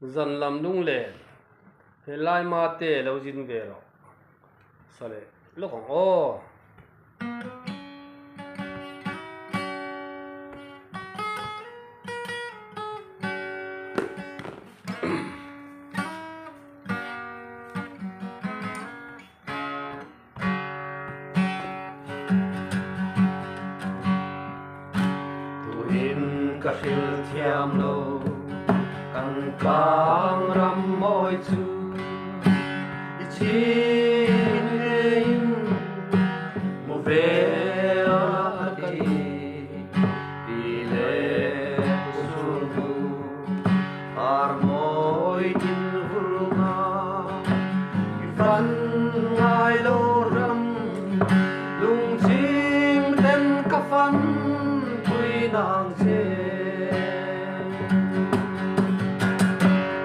Dân làm lung lệ he lai ma te lo jin ve ro sale lo khong o in ka khil thiam lo kan kang ram moi chu i chin in mo ve a ti le sun bu ar moi tin vulna i van ngai lo ram lung chim ten ka fan nàng che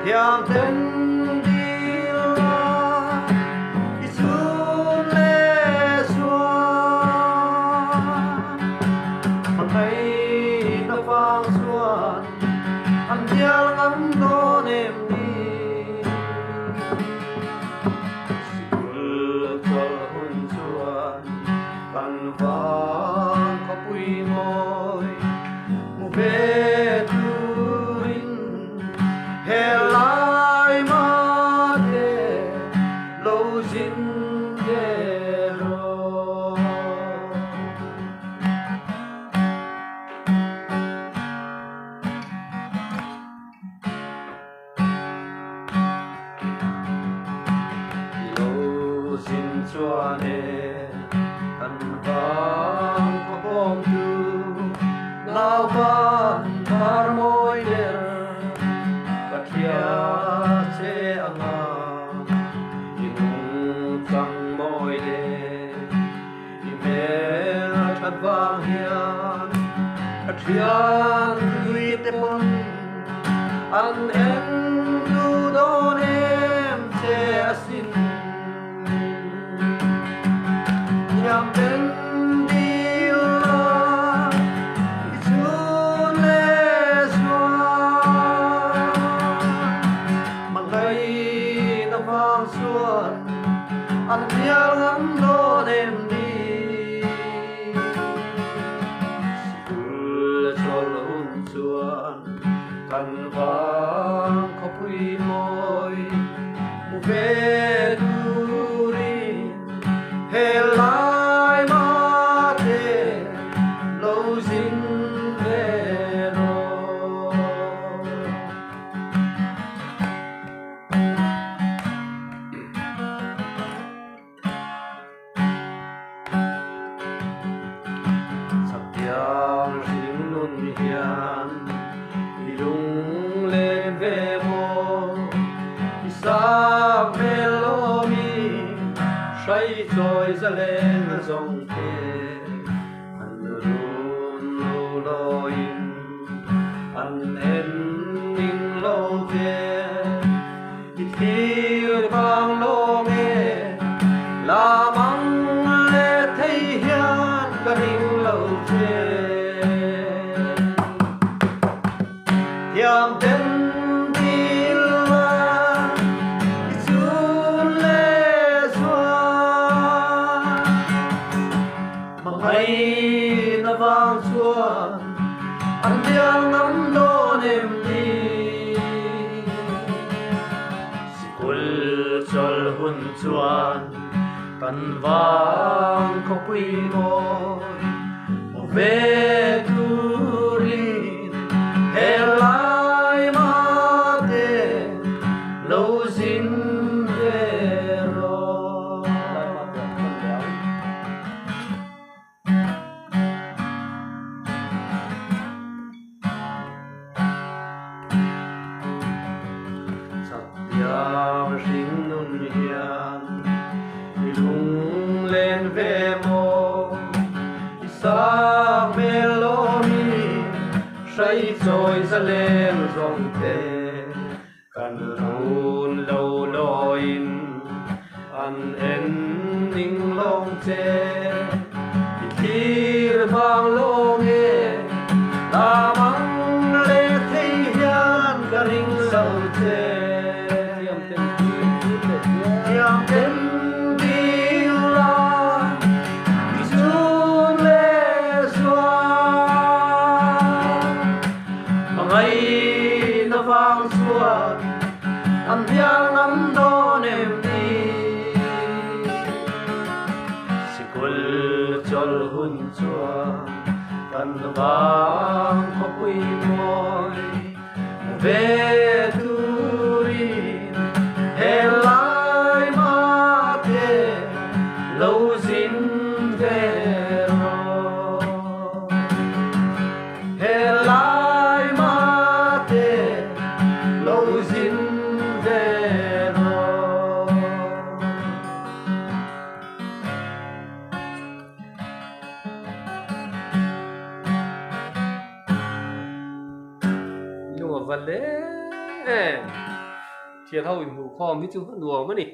thiam ten đi la đi xuống lê xóa mà thấy nó vang xuân anh nhớ ngắm đón em đi sưu cho hôn xuân căn vang có bụi môi về turin he lai ma de lo jin de ro lo jin chua ne kan vang ko bom tu lao van har moi der kathia che anga inung tang moi le i mel that wang hian kathian lui te pon an en du don em che asin nham ten anh nhớ ngắm đón em đi sưu cho lộn xuân căn vang có bụi môi về turin he lai ma te lâu dính về rồi yang ring nun hian i lung lên về mô i sa melo mi say trôi ra lên dòng thề anh run lâu lo in anh en ninh lâu về i thiêu vang lo nghe la măng lệ thấy hian cả ninh lâu thiam ten đi la đi xuống lê xóa mà hay nó vang xuân anh đang ngắm đón em đi si kul chol hun chuan tan vang có quy môi về turin he lai ma te lâu dính về rồi sắp yam ring nun hian đi lung lên về mô sa meloni say trôi ra lên dòng thề cần run lâu loin an en ninh long che khi vang lo nghe la măng lệ thấy hian cả ring lâu thế tiêm tên đi tiêm tên đi la du lê xoa ngày nó vang xuân ăn thiang ngắm đón em đi sikul chol hun chua tan vang có quy môi về turin hè lại mà thế lâu xin về rồi hè lại mà thế lâu xin về rồi nhưng mà vấn đề thiệt thôi ngủ kho mới chứ đùa mất đi